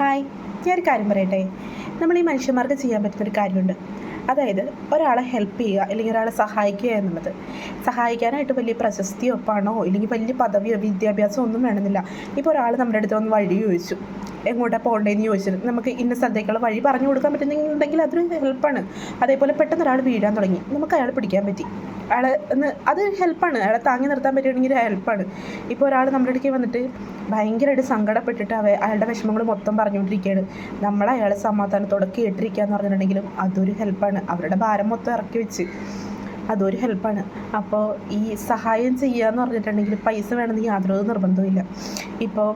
Hi, ഞാനൊരു കാര്യം പറയട്ടെ. നമ്മൾ ഈ മനുഷ്യന്മാർക്ക് ചെയ്യാൻ പറ്റുന്നൊരു കാര്യമുണ്ട്. അതായത് ഒരാളെ ഹെൽപ്പ് ചെയ്യുക അല്ലെങ്കിൽ ഒരാളെ സഹായിക്കുക എന്നുള്ളത്. സഹായിക്കാനായിട്ട് വലിയ പ്രശസ്തിയോ പണമോ ഇല്ലെങ്കിൽ വലിയ പദവിയോ വിദ്യാഭ്യാസമോ ഒന്നും വേണമെന്നില്ല. ഇപ്പോൾ ഒരാൾ നമ്മുടെ അടുത്ത് വന്ന് വഴി ചോദിച്ചു, എങ്ങോട്ടാണ് പോകേണ്ടതെന്ന് ചോദിച്ചത്, നമുക്ക് ഇന്ന സ്ഥലത്തേക്കുള്ള വഴി പറഞ്ഞു കൊടുക്കാൻ പറ്റുന്നെങ്കിൽ അതൊരു ഹെൽപ്പാണ്. അതേപോലെ പെട്ടെന്ന് ഒരാൾ വീഴാൻ തുടങ്ങി, നമുക്ക് അയാൾ പിടിക്കാൻ പറ്റി, അത് ഹെൽപ്പാണ്. അയാളെ താങ്ങി നിർത്താൻ പറ്റുകയാണെങ്കിൽ ഹെൽപ്പാണ്. ഇപ്പോൾ ഒരാൾ നമ്മുടെ അടുത്തേക്ക് വന്നിട്ട് ഭയങ്കരമായിട്ട് സങ്കടപ്പെട്ടിട്ട് അയാളുടെ വിഷമങ്ങൾ മൊത്തം പറഞ്ഞുകൊണ്ടിരിക്കുകയാണ്, നമ്മൾ അയാളെ സമാധാനത്തോടെ കേട്ടിരിക്കുക എന്ന് പറഞ്ഞിട്ടുണ്ടെങ്കിലും അതൊരു ഹെൽപ്പാണ്. അവരുടെ ഭാരം മൊത്തം ഇറക്കി വെച്ച് അതൊരു ഹെൽപ്പാണ്. അപ്പോൾ ഈ സഹായം ചെയ്യുക എന്ന് പറഞ്ഞിട്ടുണ്ടെങ്കിൽ പൈസ വേണമെന്ന് യാതൊരു നിർബന്ധവുമില്ല. ഇപ്പോൾ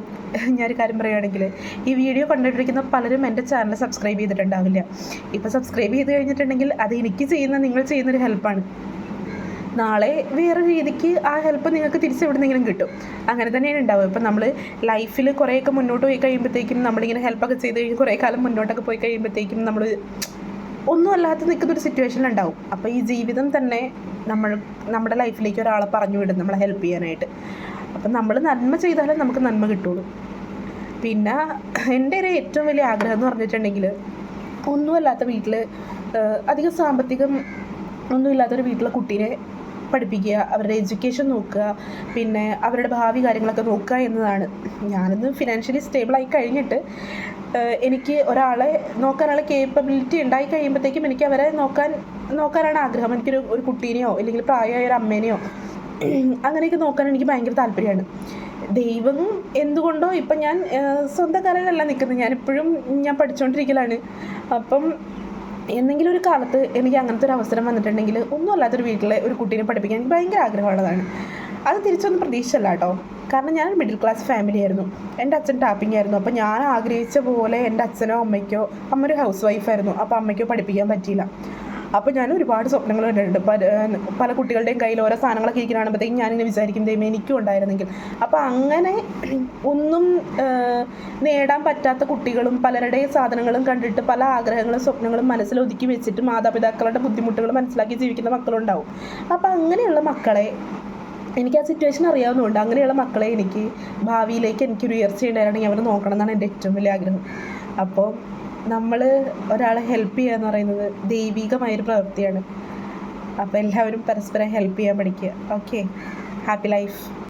ഞാനൊരു കാര്യം പറയുകയാണെങ്കിൽ, ഈ വീഡിയോ കണ്ടുകൊണ്ടിരിക്കുന്ന പലരും എൻ്റെ ചാനൽ സബ്സ്ക്രൈബ് ചെയ്തിട്ടുണ്ടാവില്ല. ഇപ്പോൾ സബ്സ്ക്രൈബ് ചെയ്ത് കഴിഞ്ഞിട്ടുണ്ടെങ്കിൽ അത് എനിക്ക് നിങ്ങൾ ചെയ്യുന്നൊരു ഹെൽപ്പാണ്. നാളെ വേറെ രീതിക്ക് ആ ഹെൽപ്പ് നിങ്ങൾക്ക് തിരിച്ചെവിടുന്നെങ്കിലും കിട്ടും. അങ്ങനെ തന്നെയാണ് ഉണ്ടാവുക. ഇപ്പം നമ്മൾ ലൈഫിൽ കുറേയൊക്കെ മുന്നോട്ട് പോയി കഴിയുമ്പോഴത്തേക്കും, നമ്മളിങ്ങനെ ഹെൽപ്പൊക്കെ ചെയ്ത് കഴിഞ്ഞ് കുറേ കാലം മുന്നോട്ടൊക്കെ പോയി കഴിയുമ്പോഴത്തേക്കും നമ്മൾ ഒന്നും അല്ലാത്ത നിൽക്കുന്നൊരു സിറ്റുവേഷനിലുണ്ടാവും. അപ്പോൾ ഈ ജീവിതം തന്നെ നമ്മുടെ ലൈഫിലേക്ക് ഒരാളെ പറഞ്ഞു വിടും നമ്മളെ ഹെൽപ്പ് ചെയ്യാനായിട്ട്. അപ്പം നമ്മൾ നന്മ ചെയ്താലേ നമുക്ക് നന്മ കിട്ടുള്ളൂ. പിന്നെ എൻ്റെ ഒരു ഏറ്റവും വലിയ ആഗ്രഹം എന്ന് പറഞ്ഞിട്ടുണ്ടെങ്കിൽ, ഒന്നുമല്ലാത്ത വീട്ടിൽ, അധികം സാമ്പത്തികം ഒന്നുമില്ലാത്തൊരു വീട്ടിലെ കുട്ടീനെ പഠിപ്പിക്കുക, അവരുടെ എഡ്യൂക്കേഷൻ നോക്കുക, പിന്നെ അവരുടെ ഭാവി കാര്യങ്ങളൊക്കെ നോക്കുക എന്നതാണ്. ഞാനൊന്ന് ഫിനാൻഷ്യലി സ്റ്റേബിളായി കഴിഞ്ഞിട്ട് എനിക്ക് ഒരാളെ നോക്കാനുള്ള കേപ്പബിലിറ്റി ഉണ്ടായി കഴിയുമ്പോഴത്തേക്കും എനിക്ക് അവരെ നോക്കാനാണ് ആഗ്രഹം. ഒരു കുട്ടീനെയോ അല്ലെങ്കിൽ പ്രായമായ ഒരു അമ്മേനെയോ അങ്ങനെയൊക്കെ നോക്കാൻ എനിക്ക് ഭയങ്കര താല്പര്യമാണ്. ദൈവം എന്തുകൊണ്ടോ ഇപ്പം ഞാൻ സ്വന്തം കാലിലല്ല നിൽക്കുന്നത്, ഞാൻ പഠിച്ചുകൊണ്ടിരിക്കലാണ്. അപ്പം എന്തെങ്കിലും ഒരു കാലത്ത് എനിക്ക് അങ്ങനത്തെ ഒരു അവസരം വന്നിട്ടുണ്ടെങ്കിൽ, ഒന്നും അല്ലാത്തൊരു വീട്ടിലെ ഒരു കുട്ടീനെ പഠിപ്പിക്കാൻ എനിക്ക് ഭയങ്കര ആഗ്രഹമുള്ളതാണ്. അത് തിരിച്ചൊന്നും പ്രതീക്ഷിച്ചല്ല കേട്ടോ. കാരണം ഞാൻ മിഡിൽ ക്ലാസ് ഫാമിലി ആയിരുന്നു. എൻ്റെ അച്ഛൻ ടാപ്പിംഗ് ആയിരുന്നു. അപ്പോൾ ഞാൻ ആഗ്രഹിച്ച പോലെ എൻ്റെ അച്ഛനോ അമ്മ ഒരു ഹൗസ് വൈഫായിരുന്നു. അപ്പോൾ അമ്മയ്ക്കോ പഠിപ്പിക്കാൻ പറ്റിയില്ല. അപ്പോൾ ഞാൻ ഒരുപാട് സ്വപ്നങ്ങൾ കണ്ടിട്ടുണ്ട്. പല കുട്ടികളുടെയും കയ്യിൽ ഓരോ സാധനങ്ങളൊക്കെ ഇരിക്കണമ്പോഴത്തേക്കും ഞാനിങ്ങനെ വിചാരിക്കും, ദൈവമേ എനിക്കും ഉണ്ടായിരുന്നെങ്കിൽ. അപ്പോൾ അങ്ങനെ ഒന്നും നേടാൻ പറ്റാത്ത കുട്ടികളും പലരുടെയും സാധനങ്ങളും കണ്ടിട്ട് പല ആഗ്രഹങ്ങളും സ്വപ്നങ്ങളും മനസ്സിൽ ഒതുക്കി വെച്ചിട്ട് മാതാപിതാക്കളുടെ ബുദ്ധിമുട്ടുകൾ മനസ്സിലാക്കി ജീവിക്കുന്ന മക്കളുണ്ടാവും. അപ്പോൾ അങ്ങനെയുള്ള മക്കളെ, എനിക്ക് ആ സിറ്റുവേഷൻ അറിയാവുന്നതുകൊണ്ട് അങ്ങനെയുള്ള മക്കളെ എനിക്ക് ഭാവിയിലേക്ക് എനിക്കൊരു ഉയർച്ച ഉണ്ടായിരുന്നെങ്കിൽ അവർ നോക്കണം എന്നാണ് എൻ്റെ ഏറ്റവും വലിയ ആഗ്രഹം. അപ്പോൾ നമ്മൾ ഒരാളെ ഹെൽപ്പ് ചെയ്യുക എന്ന് പറയുന്നത് ദൈവികമായൊരു പ്രവൃത്തിയാണ്. അപ്പോൾ എല്ലാവരും പരസ്പരം ഹെൽപ്പ് ചെയ്യാൻ പഠിക്കുക. Okay, happy life.